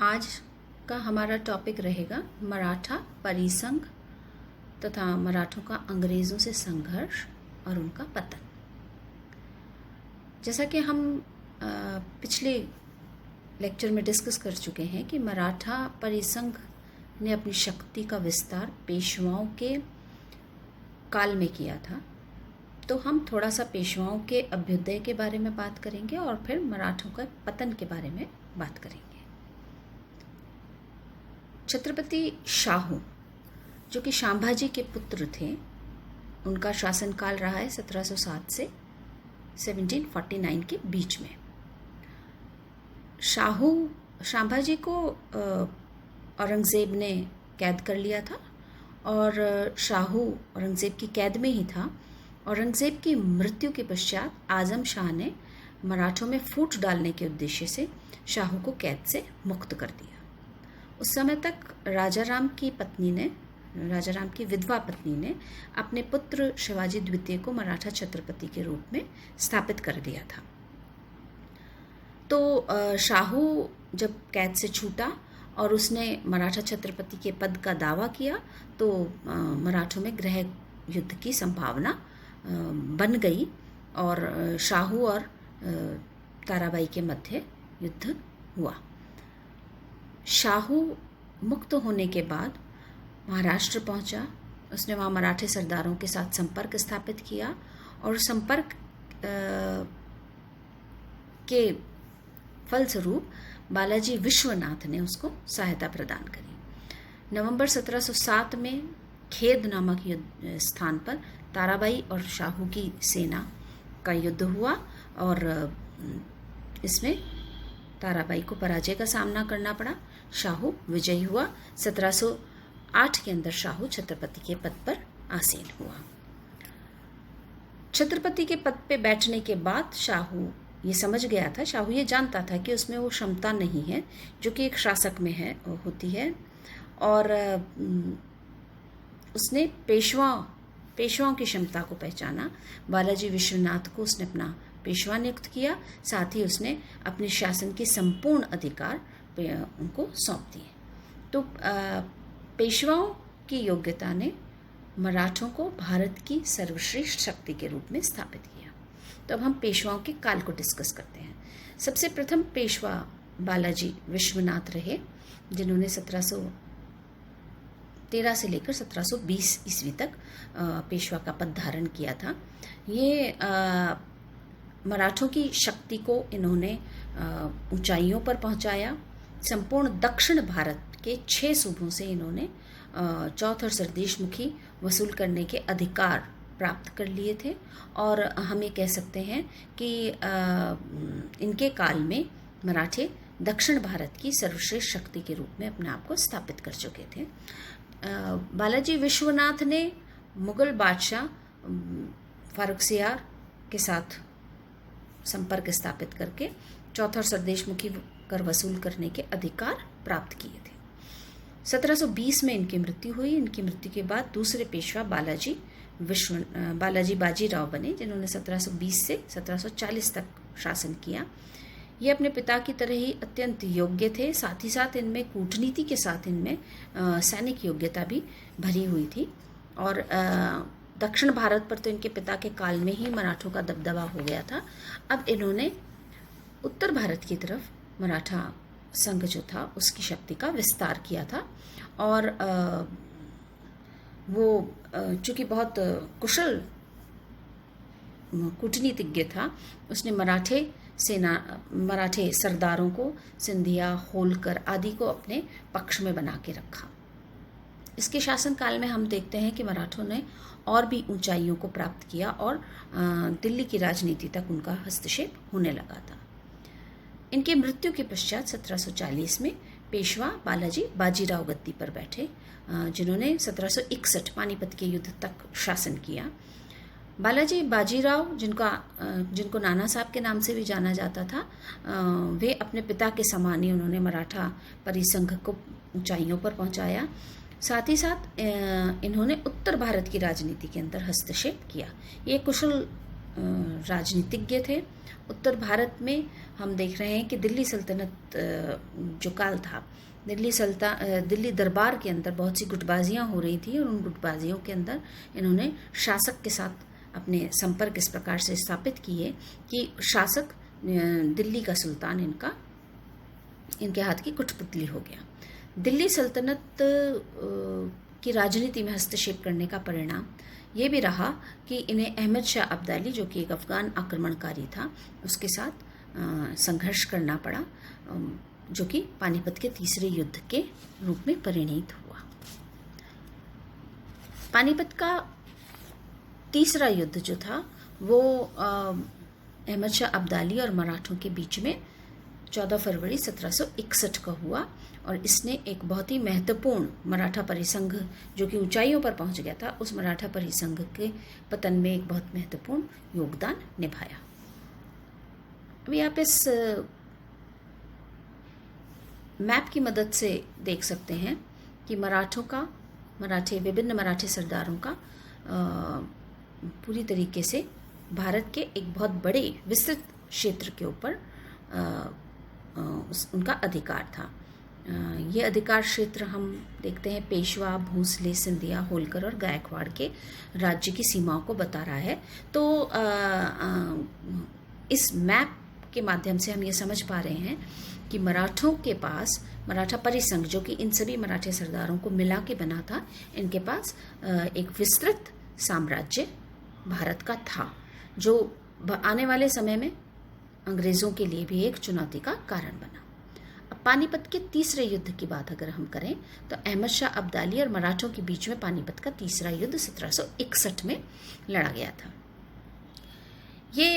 आज का हमारा टॉपिक रहेगा मराठा परिसंघ तथा मराठों का अंग्रेज़ों से संघर्ष और उनका पतन। जैसा कि हम पिछले लेक्चर में डिस्कस कर चुके हैं कि मराठा परिसंघ ने अपनी शक्ति का विस्तार पेशवाओं के काल में किया था। तो हम थोड़ा सा पेशवाओं के अभ्युदय के बारे में बात करेंगे और फिर मराठों का पतन के बारे में बात करेंगे। छत्रपति शाहू जो कि शांभाजी के पुत्र थे, उनका शासनकाल रहा है 1707 से 1749 के बीच में। शांभाजी को औरंगज़ेब ने कैद कर लिया था और शाहू औरंगज़ेब की कैद में ही था। औरंगज़ेब की मृत्यु के पश्चात आज़म शाह ने मराठों में फूट डालने के उद्देश्य से शाहू को कैद से मुक्त कर दिया। उस समय तक राजाराम की विधवा पत्नी ने अपने पुत्र शिवाजी द्वितीय को मराठा छत्रपति के रूप में स्थापित कर दिया था। तो शाहू जब कैद से छूटा और उसने मराठा छत्रपति के पद का दावा किया तो मराठों में गृह युद्ध की संभावना बन गई और शाहू और ताराबाई के मध्य युद्ध हुआ। शाहू मुक्त होने के बाद महाराष्ट्र पहुंचा। उसने वहाँ मराठे सरदारों के साथ संपर्क स्थापित किया और संपर्क के फलस्वरूप बालाजी विश्वनाथ ने उसको सहायता प्रदान करी। नवंबर 1707 में खेद नामक स्थान पर ताराबाई और शाहू की सेना का युद्ध हुआ और इसमें ताराबाई को पराजय का सामना करना पड़ा। शाहू विजयी हुआ। 1708 के अंदर शाहू छत्रपति के पद पर आसीन हुआ। छत्रपति के पद पे बैठने के बाद शाहू ये समझ गया था, शाहू ये जानता था कि उसमें वो क्षमता नहीं है जो कि एक शासक में है होती है और उसने पेशवाओं की क्षमता को पहचाना। बालाजी विश्वनाथ को उसने अपना पेशवा नियुक्त किया। साथ ही उसने अपने शासन के संपूर्ण अधिकार उनको सौंप दिए। तो पेशवाओं की योग्यता ने मराठों को भारत की सर्वश्रेष्ठ शक्ति के रूप में स्थापित किया। तो अब हम पेशवाओं के काल को डिस्कस करते हैं। सबसे प्रथम पेशवा बालाजी विश्वनाथ रहे, जिन्होंने 1713 से लेकर 1720 ईस्वी तक पेशवा का पद धारण किया था। ये मराठों की शक्ति को इन्होंने ऊंचाइयों पर पहुंचाया। संपूर्ण दक्षिण भारत के 6 सूबों से इन्होंने चौथ और सरदेशमुखी वसूल करने के अधिकार प्राप्त कर लिए थे और हम ये कह सकते हैं कि इनके काल में मराठे दक्षिण भारत की सर्वश्रेष्ठ शक्ति के रूप में अपने आप को स्थापित कर चुके थे। बालाजी विश्वनाथ ने मुगल बादशाह फारुखसियार के साथ संपर्क स्थापित करके चौथा और सरदेशमुखी कर वसूल करने के अधिकार प्राप्त किए थे। 1720 में इनकी मृत्यु हुई। इनकी मृत्यु के बाद दूसरे पेशवा बालाजी बाजीराव बने, जिन्होंने 1720 से 1740 तक शासन किया। ये अपने पिता की तरह ही अत्यंत योग्य थे। साथ ही साथ इनमें कूटनीति के साथ इनमें सैनिक योग्यता भी भरी हुई थी और दक्षिण भारत पर तो इनके पिता के काल में ही मराठों का दबदबा हो गया था। अब इन्होंने उत्तर भारत की तरफ मराठा संघ जो था उसकी शक्ति का विस्तार किया था और वो चूँकि बहुत कुशल कूटनीतिज्ञ था, उसने मराठे सरदारों को सिंधिया, होलकर आदि को अपने पक्ष में बना के रखा। इसके शासनकाल में हम देखते हैं कि मराठों ने और भी ऊंचाइयों को प्राप्त किया और दिल्ली की राजनीति तक उनका हस्तक्षेप होने लगा था। इनके मृत्यु के पश्चात 1740 में पेशवा बालाजी बाजीराव गद्दी पर बैठे, जिन्होंने 1761 पानीपत के युद्ध तक शासन किया। बालाजी बाजीराव, जिनको नाना साहब के नाम से भी जाना जाता था, वे अपने पिता के समान ही उन्होंने मराठा परिसंघ को ऊंचाइयों पर पहुंचाया। साथ ही साथ इन्होंने उत्तर भारत की राजनीति के अंदर हस्तक्षेप किया। ये कुशल राजनीतिज्ञ थे। उत्तर भारत में हम देख रहे हैं कि दिल्ली सल्तनत जो काल था, दिल्ली दरबार के अंदर बहुत सी गुटबाजियाँ हो रही थी और उन गुटबाजियों के अंदर इन्होंने शासक के साथ अपने संपर्क इस प्रकार से स्थापित किए कि शासक दिल्ली का सुल्तान इनके हाथ की कुठपुतली हो गया। दिल्ली सल्तनत की राजनीति में हस्तक्षेप करने का परिणाम ये भी रहा कि इन्हें अहमद शाह अब्दाली, जो कि एक अफ़गान आक्रमणकारी था, उसके साथ संघर्ष करना पड़ा, जो कि पानीपत के तीसरे युद्ध के रूप में परिणित हुआ। पानीपत का तीसरा युद्ध जो था वो अहमद शाह अब्दाली और मराठों के बीच में 14 फरवरी 1761 का हुआ और इसने एक बहुत ही महत्वपूर्ण मराठा परिसंघ, जो कि ऊंचाइयों पर पहुंच गया था, उस मराठा परिसंघ के पतन में एक बहुत महत्वपूर्ण योगदान निभाया। अभी आप इस मैप की मदद से देख सकते हैं कि विभिन्न मराठे सरदारों का पूरी तरीके से भारत के एक बहुत बड़े विस्तृत क्षेत्र के ऊपर उनका अधिकार था। ये अधिकार क्षेत्र हम देखते हैं पेशवा, भोंसले, सिंधिया, होलकर और गायकवाड़ के राज्य की सीमाओं को बता रहा है। तो इस मैप के माध्यम से हम ये समझ पा रहे हैं कि मराठों के पास मराठा परिसंघ, जो कि इन सभी मराठे सरदारों को मिला के बना था, इनके पास एक विस्तृत साम्राज्य भारत का था, जो आने वाले समय में अंग्रेज़ों के लिए भी एक चुनौती का कारण बना। अब पानीपत के तीसरे युद्ध की बात अगर हम करें तो अहमद शाह अब्दाली और मराठों के बीच में पानीपत का तीसरा युद्ध 1761 में लड़ा गया था। ये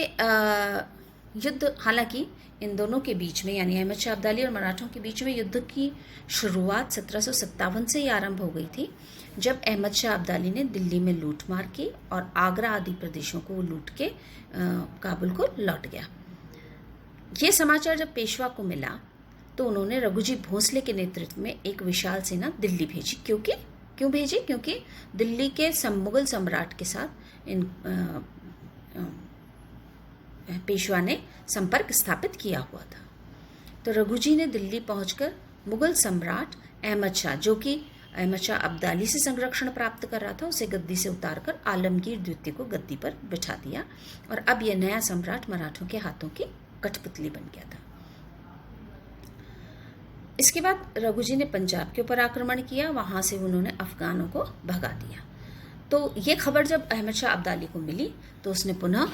युद्ध हालांकि इन दोनों के बीच में, यानी अहमद शाह अब्दाली और मराठों के बीच में युद्ध की शुरुआत 1757 से ही आरंभ हो गई थी, जब अहमद शाह अब्दाली ने दिल्ली में लूटमार की और आगरा आदि प्रदेशों को लूट के काबुल को लौट गया। ये समाचार जब पेशवा को मिला तो उन्होंने रघुजी भोंसले के नेतृत्व में एक विशाल सेना दिल्ली भेजी। क्यों भेजी? क्योंकि दिल्ली के मुगल सम्राट के साथ पेशवा ने संपर्क स्थापित किया हुआ था। तो रघुजी ने दिल्ली पहुंचकर मुगल सम्राट अहमद शाह, जो कि अहमद शाह अब्दाली से संरक्षण प्राप्त कर रहा था, उसे गद्दी से उतारकर आलमगीर द्वितीय को गद्दी पर बिठा दिया और अब यह नया सम्राट मराठों के हाथों की कठपुतली बन गया था। इसके बाद रघुजी ने पंजाब के ऊपर आक्रमण किया, वहां से उन्होंने अफगानों को भगा दिया। तो ये खबर जब अहमद शाह अब्दाली को मिली तो उसने पुनः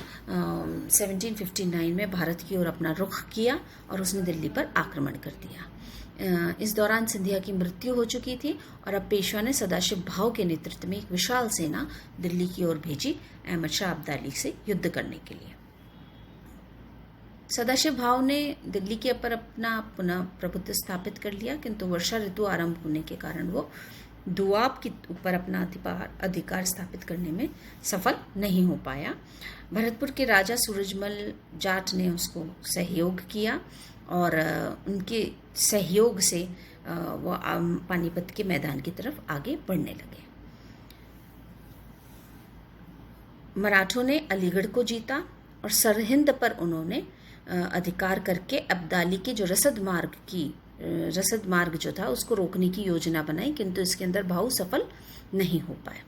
1759 में भारत की ओर अपना रुख किया और उसने दिल्ली पर आक्रमण कर दिया। इस दौरान सिंधिया की मृत्यु हो चुकी थी और अब पेशवा ने सदाशिव भाव के नेतृत्व में एक विशाल सेना दिल्ली की ओर भेजी अहमद शाह अब्दाली से युद्ध करने के लिए। सदाशिव भाव ने दिल्ली के ऊपर अपना पुनः प्रभुत्व स्थापित कर लिया, किंतु वर्षा ऋतु आरंभ होने के कारण वो दुआब के ऊपर अपना अधिकार स्थापित करने में सफल नहीं हो पाया। भरतपुर के राजा सूरजमल जाट ने उसको सहयोग किया और उनके सहयोग से वो पानीपत के मैदान की तरफ आगे बढ़ने लगे। मराठों ने अलीगढ़ को जीता और सरहिंद पर उन्होंने अधिकार करके अब्दाली के जो रसद मार्ग जो था उसको रोकने की योजना बनाई, किंतु इसके अंदर भाऊ सफल नहीं हो पाया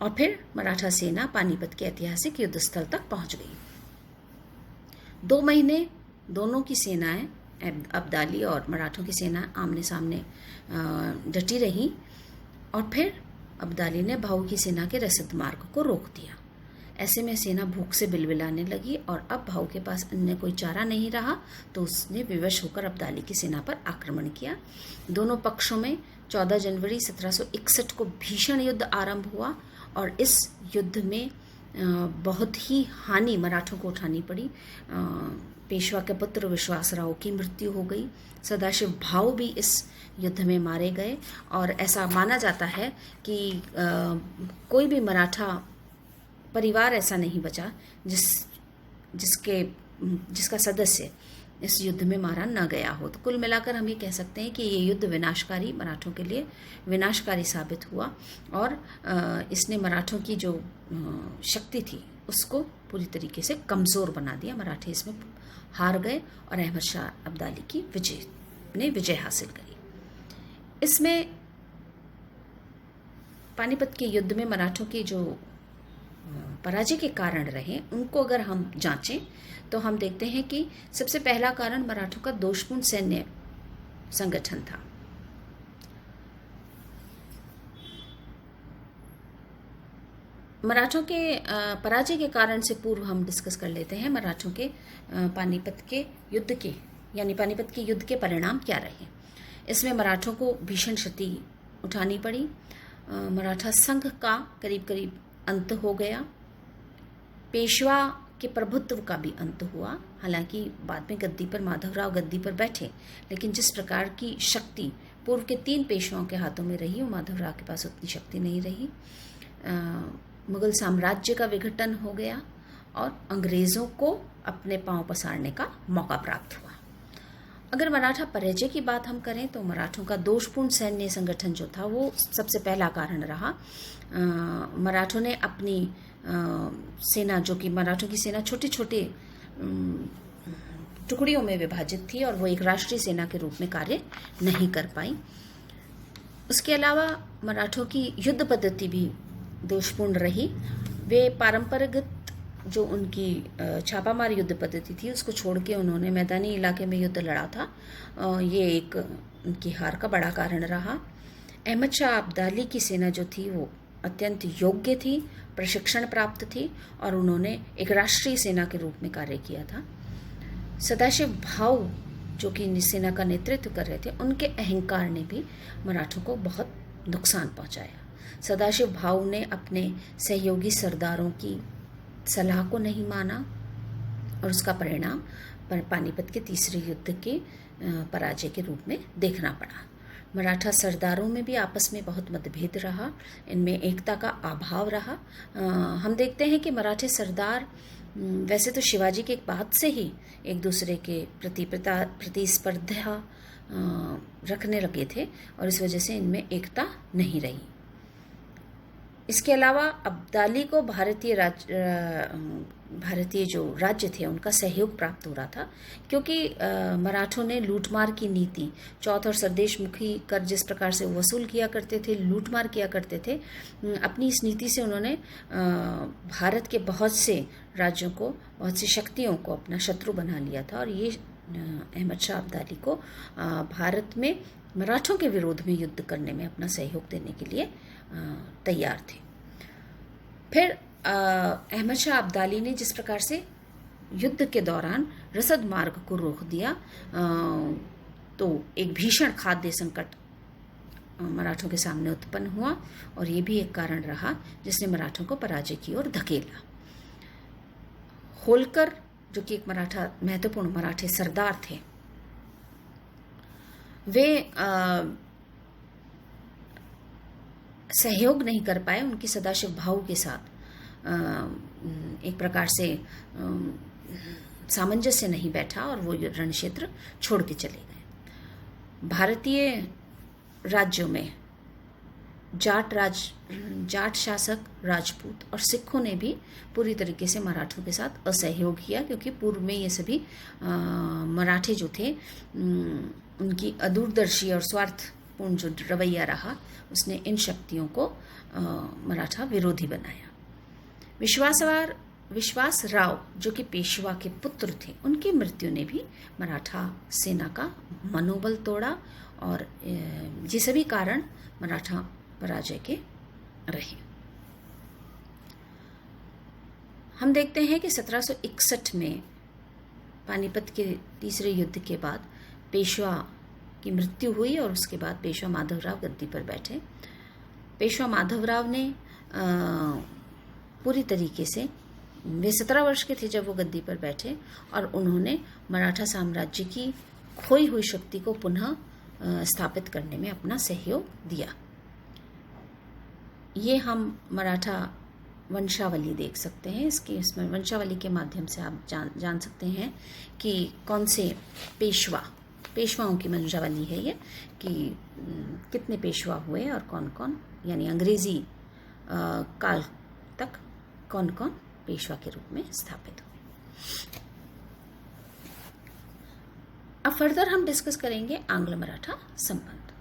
और फिर मराठा सेना पानीपत के ऐतिहासिक युद्ध स्थल तक पहुंच गई। 2 महीने दोनों की सेनाएं, अब्दाली और मराठों की सेना, आमने सामने डटी रही और फिर अब्दाली ने भाऊ की सेना के रसद मार्ग को रोक दिया। ऐसे में सेना भूख से बिलबिलाने लगी और अब भाऊ के पास अन्य कोई चारा नहीं रहा, तो उसने विवश होकर अब्दाली की सेना पर आक्रमण किया। दोनों पक्षों में 14 जनवरी 1761 को भीषण युद्ध आरंभ हुआ और इस युद्ध में बहुत ही हानि मराठों को उठानी पड़ी। पेशवा के पुत्र विश्वासराव की मृत्यु हो गई। सदाशिव भाव भी इस युद्ध में मारे गए और ऐसा माना जाता है कि कोई भी मराठा परिवार ऐसा नहीं बचा जिसका सदस्य इस युद्ध में मारा न गया हो। तो कुल मिलाकर हम ये कह सकते हैं कि ये युद्ध विनाशकारी, मराठों के लिए विनाशकारी साबित हुआ और इसने मराठों की जो शक्ति थी उसको पूरी तरीके से कमज़ोर बना दिया। मराठे इसमें हार गए और अहमद शाह अब्दाली की विजय हासिल करी। इसमें पानीपत के युद्ध में मराठों के जो पराजय के कारण रहे उनको अगर हम जांचें तो हम देखते हैं कि सबसे पहला कारण मराठों का दोषपूर्ण सैन्य संगठन था। मराठों के पराजय के कारण से पूर्व हम डिस्कस कर लेते हैं मराठों के पानीपत के युद्ध के यानी पानीपत के युद्ध के परिणाम क्या रहे। इसमें मराठों को भीषण क्षति उठानी पड़ी। मराठा संघ का करीब करीब अंत हो गया। पेशवा के प्रभुत्व का भी अंत हुआ। हालांकि बाद में गद्दी पर माधवराव गद्दी पर बैठे, लेकिन जिस प्रकार की शक्ति पूर्व के 3 पेशवाओं के हाथों में रही वो माधवराव के पास उतनी शक्ति नहीं रही। मुगल साम्राज्य का विघटन हो गया और अंग्रेज़ों को अपने पांव पसारने का मौका प्राप्त हुआ। अगर मराठा पराजय की बात हम करें तो मराठों का दोषपूर्ण सैन्य संगठन जो था वो सबसे पहला कारण रहा। मराठों ने अपनी सेना, जो कि मराठों की सेना छोटे छोटे टुकड़ियों में विभाजित थी और वो एक राष्ट्रीय सेना के रूप में कार्य नहीं कर पाई। उसके अलावा मराठों की युद्ध पद्धति भी दोषपूर्ण रही। वे पारंपरिक जो उनकी छापामार युद्ध पद्धति थी उसको छोड़ के उन्होंने मैदानी इलाके में युद्ध लड़ा था। ये एक उनकी हार का बड़ा कारण रहा। अहमद शाह अब्दाली की सेना जो थी वो अत्यंत योग्य थी, प्रशिक्षण प्राप्त थी और उन्होंने एक राष्ट्रीय सेना के रूप में कार्य किया था। सदाशिव भाऊ जो कि सेना का नेतृत्व कर रहे थे, उनके अहंकार ने भी मराठों को बहुत नुकसान पहुंचाया। सदाशिव भाऊ ने अपने सहयोगी सरदारों की सलाह को नहीं माना और उसका परिणाम पानीपत के तीसरे युद्ध के पराजय के रूप में देखना पड़ा। मराठा सरदारों में भी आपस में बहुत मतभेद रहा, इनमें एकता का अभाव रहा। हम देखते हैं कि मराठे सरदार वैसे तो शिवाजी के बाद से ही एक दूसरे के प्रति प्रतिस्पर्धा रखने लगे थे और इस वजह से इनमें एकता नहीं रही। इसके अलावा अब्दाली को भारतीय जो राज्य थे उनका सहयोग प्राप्त हो रहा था, क्योंकि मराठों ने लूटमार की नीति, चौथ और सरदेश मुखी कर जिस प्रकार से वसूल किया करते थे, लूटमार किया करते थे, अपनी इस नीति से उन्होंने भारत के बहुत से राज्यों को, बहुत सी शक्तियों को अपना शत्रु बना लिया था और ये अहमद शाह अब्दाली को भारत में मराठों के विरोध में युद्ध करने में अपना सहयोग देने के लिए तैयार थे। फिर अहमद शाह अब्दाली ने जिस प्रकार से युद्ध के दौरान रसद मार्ग को रोक दिया, तो एक भीषण खाद्य संकट मराठों के सामने उत्पन्न हुआ और ये भी एक कारण रहा जिसने मराठों को पराजय की ओर धकेला। होलकर जो कि एक महत्वपूर्ण मराठे सरदार थे, वे सहयोग नहीं कर पाए। उनकी सदाशिव भाऊ के साथ एक प्रकार से सामंजस्य नहीं बैठा और वो रण क्षेत्र छोड़ के चले गए। भारतीय राज्यों में जाट शासक, राजपूत और सिखों ने भी पूरी तरीके से मराठों के साथ असहयोग किया, क्योंकि पूर्व में ये सभी मराठे जो थे उनकी अदूरदर्शी और स्वार्थपूर्ण जो रवैया रहा उसने इन शक्तियों को मराठा विरोधी बनाया। विश्वास राव जो कि पेशवा के पुत्र थे, उनकी मृत्यु ने भी मराठा सेना का मनोबल तोड़ा और ये सभी कारण मराठा पराजय के रहे। हम देखते हैं कि 1761 में पानीपत के तीसरे युद्ध के बाद पेशवा की मृत्यु हुई और उसके बाद पेशवा माधवराव गद्दी पर बैठे। पेशवा माधवराव ने पूरी तरीके से, वे 17 वर्ष के थे जब वो गद्दी पर बैठे और उन्होंने मराठा साम्राज्य की खोई हुई शक्ति को पुनः स्थापित करने में अपना सहयोग दिया। ये हम मराठा वंशावली देख सकते हैं। इसमें वंशावली के माध्यम से आप जान सकते हैं कि कौन से पेशवाओं की वंशावली है ये, कि कितने पेशवा हुए और कौन कौन, यानी अंग्रेजी काल तक कौन कौन पेशवा के रूप में स्थापित हुए। अब फर्दर हम डिस्कस करेंगे आंग्ल मराठा संबंध।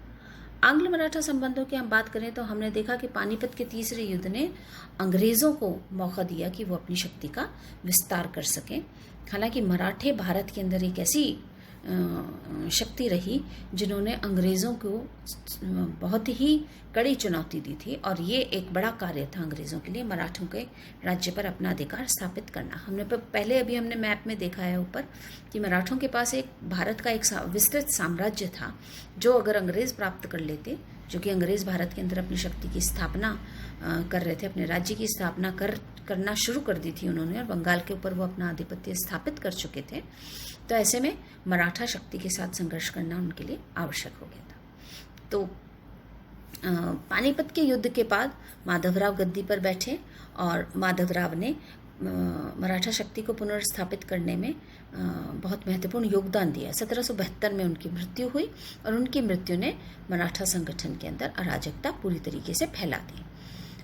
आंग्ल मराठा संबंधों की हम बात करें तो हमने देखा कि पानीपत के तीसरे युद्ध ने अंग्रेजों को मौका दिया कि वो अपनी शक्ति का विस्तार कर सकें। हालांकि मराठे भारत के अंदर एक ऐसी शक्ति रही जिन्होंने अंग्रेज़ों को बहुत ही कड़ी चुनौती दी थी, और ये एक बड़ा कार्य था अंग्रेज़ों के लिए, मराठों के राज्य पर अपना अधिकार स्थापित करना। हमने हमने मैप में देखा है ऊपर कि मराठों के पास एक भारत का एक विस्तृत साम्राज्य था, जो अगर अंग्रेज़ प्राप्त कर लेते, जो कि अंग्रेज़ भारत के अंदर अपनी शक्ति की स्थापना कर रहे थे, अपने राज्य की स्थापना करना शुरू कर दी थी उन्होंने, और बंगाल के ऊपर वो अपना आधिपत्य स्थापित कर चुके थे। तो ऐसे में मराठा शक्ति के साथ संघर्ष करना उनके लिए आवश्यक हो गया था। तो पानीपत के युद्ध के बाद माधवराव गद्दी पर बैठे, और माधवराव ने मराठा शक्ति को पुनर्स्थापित करने में बहुत महत्वपूर्ण योगदान दिया। 1772 में उनकी मृत्यु हुई, और उनकी मृत्यु ने मराठा संगठन के अंदर अराजकता पूरी तरीके से फैला दी।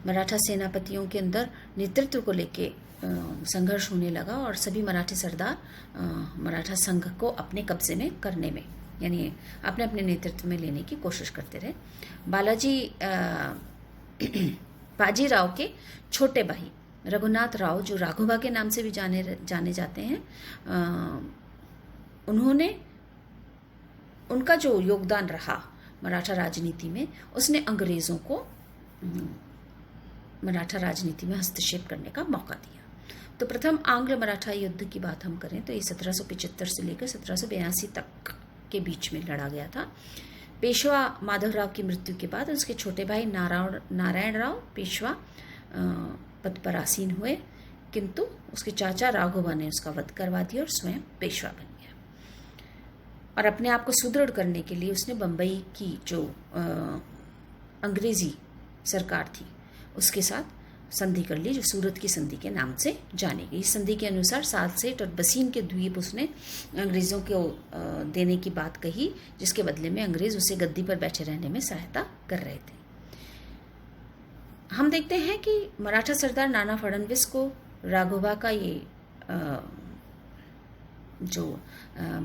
मराठा सेनापतियों के अंदर नेतृत्व को लेके संघर्ष होने लगा, और सभी मराठी सरदार मराठा संघ को अपने कब्जे में करने में, यानी अपने अपने नेतृत्व में लेने की कोशिश करते रहे। बाजीराव के छोटे भाई रघुनाथ राव, जो राघोबा के नाम से भी जाने जाते हैं, उनका जो योगदान रहा मराठा राजनीति में, उसने अंग्रेज़ों को मराठा राजनीति में हस्तक्षेप करने का मौका दिया। तो प्रथम आंग्ल मराठा युद्ध की बात हम करें तो ये 1775 से लेकर 1782 तक के बीच में लड़ा गया था। पेशवा माधवराव की मृत्यु के बाद उसके छोटे भाई नारायण राव पेशवा पद पर आसीन हुए, किंतु उसके चाचा राघोबा ने उसका वध करवा दिया और स्वयं पेशवा बन गया। और अपने आप को सुदृढ़ करने के लिए उसने बम्बई की जो अंग्रेजी सरकार थी उसके साथ संधि कर ली, जो सूरत की संधि के नाम से जानी गई। इस संधि के अनुसार सालसेट और बसीन के द्वीप उसने अंग्रेज़ों को देने की बात कही, जिसके बदले में अंग्रेज़ उसे गद्दी पर बैठे रहने में सहायता कर रहे थे। हम देखते हैं कि मराठा सरदार नाना फडणवीस को राघोबा का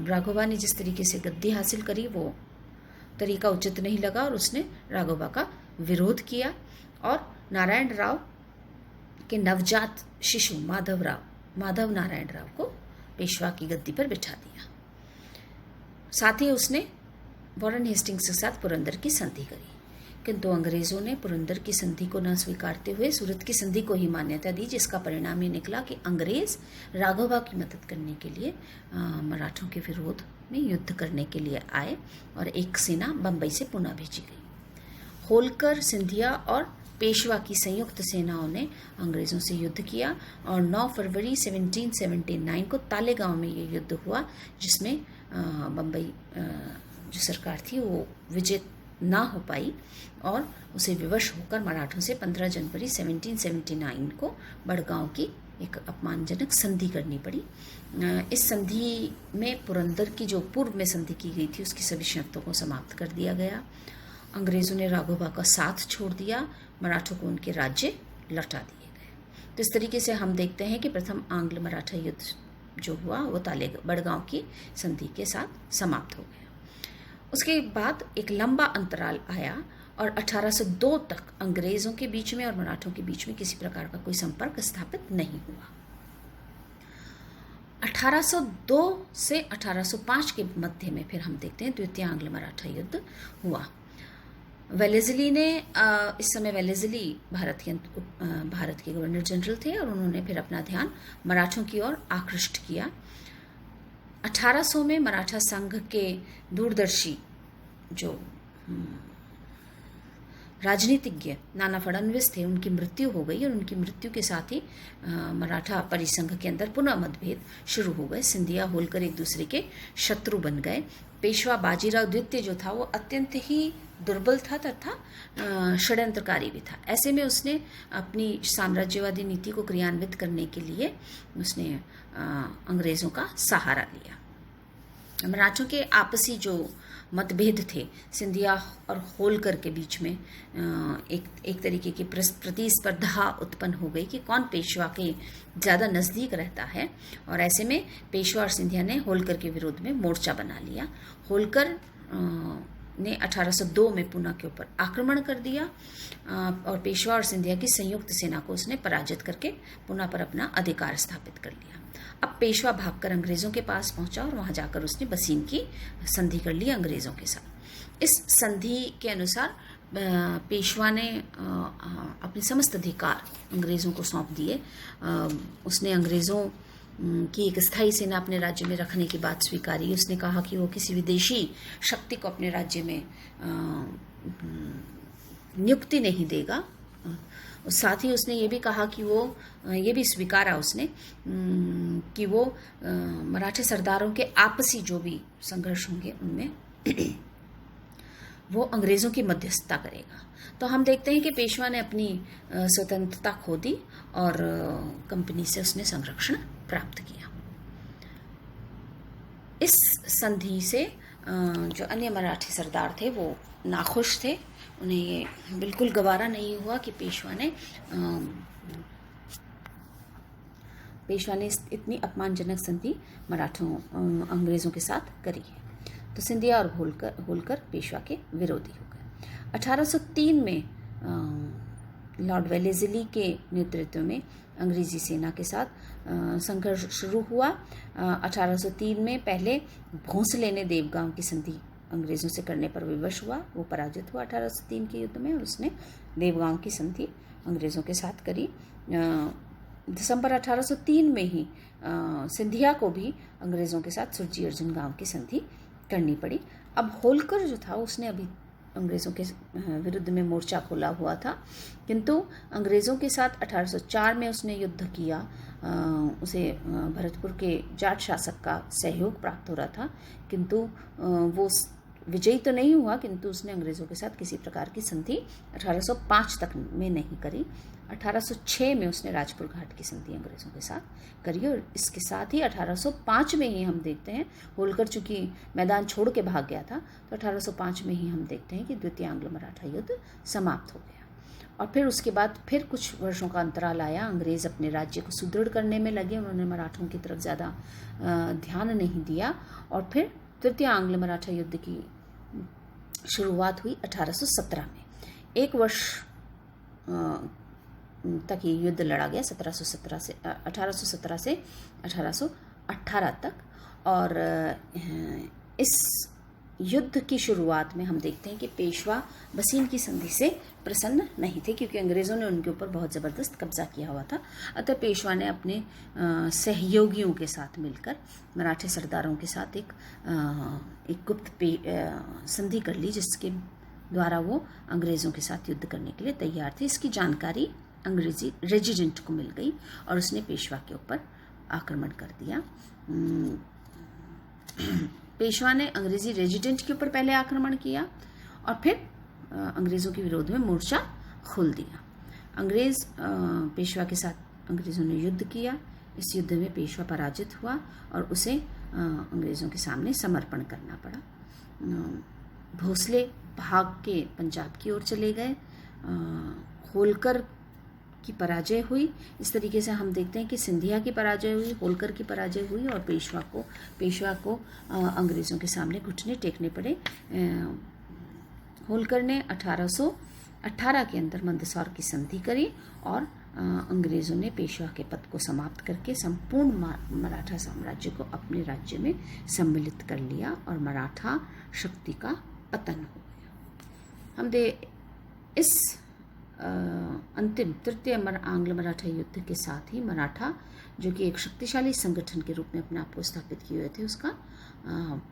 राघोबा ने जिस तरीके से गद्दी हासिल करी वो तरीका उचित नहीं लगा, और उसने राघोबा का विरोध किया और नारायण राव के नवजात शिशु माधव नारायण राव को पेशवा की गद्दी पर बिठा दिया। साथ ही उसने वॉरेन हेस्टिंग्स के साथ पुरंदर की संधि करी, किंतु अंग्रेजों ने पुरंदर की संधि को न स्वीकारते हुए सूरत की संधि को ही मान्यता दी, जिसका परिणाम ये निकला कि अंग्रेज राघोबा की मदद करने के लिए मराठों के विरोध में युद्ध करने के लिए आए, और एक सेना बम्बई से पुणे भेजी गई। होलकर, सिंधिया और पेशवा की संयुक्त सेनाओं ने अंग्रेज़ों से युद्ध किया, और 9 फरवरी 1779 को तालेगांव में ये युद्ध हुआ, जिसमें बम्बई जो सरकार थी वो विजय ना हो पाई, और उसे विवश होकर मराठों से 15 जनवरी 1779 को बड़गांव की एक अपमानजनक संधि करनी पड़ी। इस संधि में पुरंदर की जो पूर्व में संधि की गई थी उसकी सभी शर्तों को समाप्त कर दिया गया। अंग्रेज़ों ने राघोबा का साथ छोड़ दिया, मराठों को उनके राज्य लौटा दिए गए। तो इस तरीके से हम देखते हैं कि प्रथम आंग्ल मराठा युद्ध जो हुआ वो बड़गांव की संधि के साथ समाप्त हो गया। उसके बाद एक लंबा अंतराल आया, और 1802 तक अंग्रेज़ों के बीच में और मराठों के बीच में किसी प्रकार का कोई संपर्क स्थापित नहीं हुआ। 1802 से 1805 के मध्य में फिर हम देखते हैं द्वितीय आंग्ल मराठा युद्ध हुआ। वेलेज़ली ने इस समय वेलेज़ली भारत के गवर्नर जनरल थे, और उन्होंने फिर अपना ध्यान मराठों की ओर आकृष्ट किया। 1800 में मराठा संघ के दूरदर्शी जो राजनीतिज्ञ नाना फडणवीस थे, उनकी मृत्यु हो गई, और उनकी मृत्यु के साथ ही मराठा परिसंघ के अंदर पुनः मतभेद शुरू हो गए। सिंधिया, होलकर एक दूसरे के शत्रु बन गए। पेशवा बाजीराव द्वितीय जो था वो अत्यंत ही दुर्बल था तथा षड्यंत्रकारी भी था। ऐसे में उसने अपनी साम्राज्यवादी नीति को क्रियान्वित करने के लिए उसने अंग्रेज़ों का सहारा लिया। मराठों के आपसी जो मतभेद थे सिंधिया और होलकर के बीच में, एक तरीके की प्रतिस्पर्धा उत्पन्न हो गई कि कौन पेशवा के ज़्यादा नज़दीक रहता है। और ऐसे में पेशवा और सिंधिया ने होलकर के विरोध में मोर्चा बना लिया। होलकर ने 1802 में पूना के ऊपर आक्रमण कर दिया और पेशवा और सिंधिया की संयुक्त सेना को उसने पराजित करके पूना पर अपना अधिकार स्थापित कर लिया। अब पेशवा भागकर अंग्रेज़ों के पास पहुंचा और वहां जाकर उसने बसीन की संधि कर ली अंग्रेज़ों के साथ। इस संधि के अनुसार पेशवा ने अपने समस्त अधिकार अंग्रेज़ों को सौंप दिए। उसने अंग्रेज़ों की एक स्थायी सेना अपने राज्य में रखने की बात स्वीकारी। उसने कहा कि वो किसी विदेशी शक्ति को अपने राज्य में नियुक्ति नहीं देगा। साथ ही उसने ये भी कहा कि वो ये भी स्वीकारा उसने कि वो मराठे सरदारों के आपसी जो भी संघर्ष होंगे उनमें वो अंग्रेज़ों की मध्यस्थता करेगा। तो हम देखते हैं कि पेशवा ने अपनी स्वतंत्रता खो दी और कंपनी से उसने संरक्षण प्राप्त किया। इस संधि से जो अन्य मराठी सरदार थे वो नाखुश थे। उन्हें ये बिल्कुल गवारा नहीं हुआ कि पेशवा ने इतनी अपमानजनक संधि मराठों अंग्रेज़ों के साथ करी है। तो सिंधिया और होलकर पेशवा के विरोधी हो गए। 1803 में लॉर्ड वेलेज़ली के नेतृत्व में अंग्रेज़ी सेना के साथ संघर्ष शुरू हुआ। 1803 में पहले भोंसले ने देवगांव की संधि अंग्रेज़ों से करने पर विवश हुआ। वो पराजित हुआ 1803 के युद्ध में और उसने देवगांव की संधि अंग्रेज़ों के साथ करी। दिसंबर 1803 में ही सिंधिया को भी अंग्रेज़ों के साथ सुरजी अर्जुन गांव की संधि करनी पड़ी। अब होलकर जो था उसने अभी अंग्रेज़ों के विरुद्ध में मोर्चा खोला हुआ था, किंतु अंग्रेज़ों के साथ 1804 में उसने युद्ध किया। उसे भरतपुर के जाट शासक का सहयोग प्राप्त हो रहा था, किंतु वो विजयी तो नहीं हुआ, किंतु उसने अंग्रेज़ों के साथ किसी प्रकार की संधि 1805 तक में नहीं करी। 1806 में उसने राजपुर घाट की संधि अंग्रेज़ों के साथ करी और इसके साथ ही 1805 में ही हम देखते हैं, होलकर चूंकि मैदान छोड़ के भाग गया था, तो 1805 में ही हम देखते हैं कि द्वितीय आंग्ल मराठा युद्ध समाप्त हो गया। और फिर उसके बाद फिर कुछ वर्षों का अंतराल आया। अंग्रेज़ अपने राज्य को सुदृढ़ करने में लगे, उन्होंने मराठों की तरफ ज़्यादा ध्यान नहीं दिया और फिर तृतीय आंग्ल मराठा युद्ध की शुरुआत हुई 1817 में। एक वर्ष तक ये युद्ध लड़ा गया, 1817 से 1818 तक। और इस युद्ध की शुरुआत में हम देखते हैं कि पेशवा बसीन की संधि से प्रसन्न नहीं थे, क्योंकि अंग्रेज़ों ने उनके ऊपर बहुत ज़बरदस्त कब्जा किया हुआ था। अतः पेशवा ने अपने सहयोगियों के साथ मिलकर मराठे सरदारों के साथ एक गुप्त संधि कर ली, जिसके द्वारा वो अंग्रेज़ों के साथ युद्ध करने के लिए तैयार थे। इसकी जानकारी अंग्रेज़ी रेजिडेंट को मिल गई और उसने पेशवा के ऊपर आक्रमण कर दिया। पेशवा ने अंग्रेज़ी रेजिडेंट के ऊपर पहले आक्रमण किया और फिर अंग्रेज़ों के विरोध में मोर्चा खोल दिया। पेशवा के साथ अंग्रेज़ों ने युद्ध किया। इस युद्ध में पेशवा पराजित हुआ और उसे अंग्रेज़ों के सामने समर्पण करना पड़ा। भोसले भाग के पंजाब की ओर चले गए। होलकर की पराजय हुई। इस तरीके से हम देखते हैं कि सिंधिया की पराजय हुई, होलकर की पराजय हुई और पेशवा को अंग्रेज़ों के सामने घुटने टेकने पड़े। होलकर ने 1818 के अंदर मंदसौर की संधि करी और अंग्रेज़ों ने पेशवा के पद को समाप्त करके संपूर्ण मराठा साम्राज्य को अपने राज्य में सम्मिलित कर लिया और मराठा शक्ति का पतन हो गया। इस अंतिम तृतीय आंग्ल मराठा युद्ध के साथ ही मराठा, जो कि एक शक्तिशाली संगठन के रूप में अपने आप को स्थापित किए हुए थे, उसका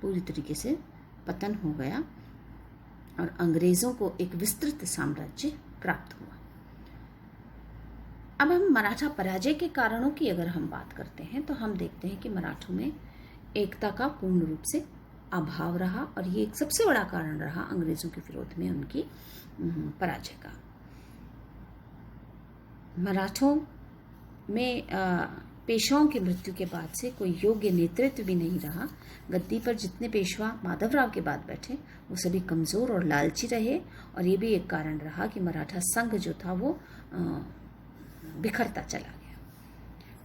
पूरी तरीके से पतन हो गया और अंग्रेज़ों को एक विस्तृत साम्राज्य प्राप्त हुआ। अब हम मराठा पराजय के कारणों की अगर हम बात करते हैं तो हम देखते हैं कि मराठों में एकता का पूर्ण रूप से अभाव रहा और ये एक सबसे बड़ा कारण रहा अंग्रेज़ों के विरोध में उनकी पराजय का। मराठों में पेशवाओं की मृत्यु के बाद से कोई योग्य नेतृत्व भी नहीं रहा। गद्दी पर जितने पेशवा माधवराव के बाद बैठे वो सभी कमज़ोर और लालची रहे, और ये भी एक कारण रहा कि मराठा संघ जो था वो बिखरता चला गया।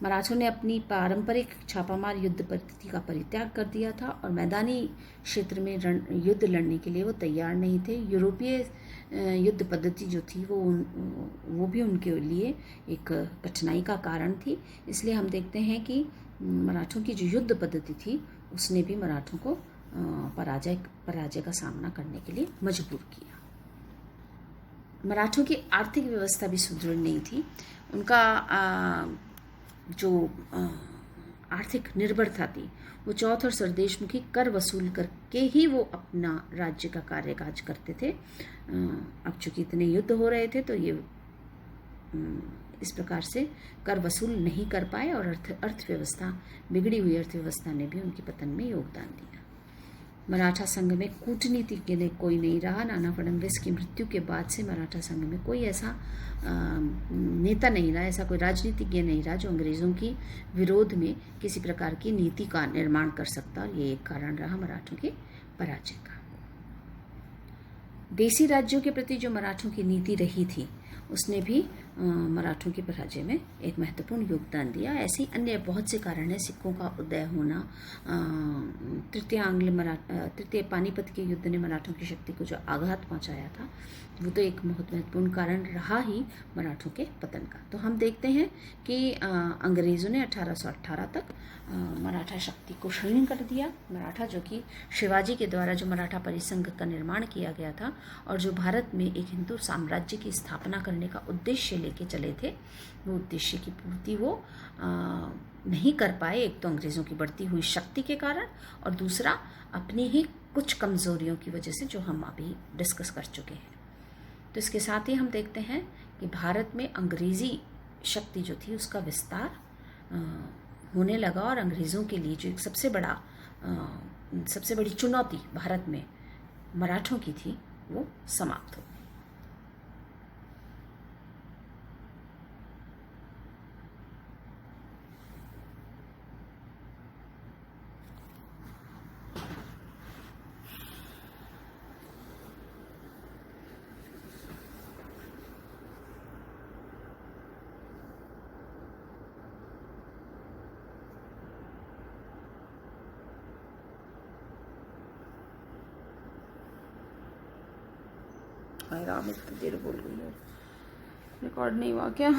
मराठों ने अपनी पारंपरिक छापामार युद्ध पद्धति का परित्याग कर दिया था और मैदानी क्षेत्र में युद्ध लड़ने के लिए वो तैयार नहीं थे। यूरोपीय युद्ध पद्धति जो थी वो भी उनके लिए एक कठिनाई का कारण थी। इसलिए हम देखते हैं कि मराठों की जो युद्ध पद्धति थी उसने भी मराठों को पराजय का सामना करने के लिए मजबूर किया। मराठों की आर्थिक व्यवस्था भी सुदृढ़ नहीं थी। उनका जो आर्थिक निर्भरता थी वो चौथ और सरदेशमुखी कर वसूल करके ही वो अपना राज्य का कार्यकाज करते थे। अब चूंकि इतने युद्ध हो रहे थे तो ये इस प्रकार से कर वसूल नहीं कर पाए और अर्थव्यवस्था बिगड़ी हुई अर्थव्यवस्था ने भी उनके पतन में योगदान दिया। मराठा संघ में कूटनीतिज्ञ कोई नहीं रहा। नाना फडणवीस की मृत्यु के बाद से मराठा संघ में कोई ऐसा नेता नहीं रहा, ऐसा कोई राजनीतिज्ञ नहीं रहा जो अंग्रेज़ों की विरोध में किसी प्रकार की नीति का निर्माण कर सकता, और ये एक कारण रहा मराठों के पराजय का। देसी राज्यों के प्रति जो मराठों की नीति रही थी उसने भी मराठों के पराजय में एक महत्वपूर्ण योगदान दिया। ऐसे ही अन्य बहुत से कारण हैं। सिखों का उदय होना, तृतीय पानीपत के युद्ध ने मराठों की शक्ति को जो आघात पहुंचाया था वो तो एक बहुत महत्वपूर्ण कारण रहा ही मराठों के पतन का। तो हम देखते हैं कि अंग्रेज़ों ने 1818 तक मराठा शक्ति को क्षीण कर दिया। मराठा जो कि शिवाजी के द्वारा जो मराठा परिसंघ का निर्माण किया गया था और जो भारत में एक हिंदू साम्राज्य की स्थापना करने का उद्देश्य लेके चले थे, वो उद्देश्य की पूर्ति वो नहीं कर पाए। एक तो अंग्रेज़ों की बढ़ती हुई शक्ति के कारण और दूसरा अपनी ही कुछ कमज़ोरियों की वजह से जो हम अभी डिस्कस कर चुके हैं। तो इसके साथ ही हम देखते हैं कि भारत में अंग्रेज़ी शक्ति जो थी उसका विस्तार होने लगा और अंग्रेज़ों के लिए जो एक सबसे बड़ी चुनौती भारत में मराठों की थी वो समाप्त हो गई। राम इतनी देर बोल गई है, रिकॉर्ड नहीं हुआ क्या?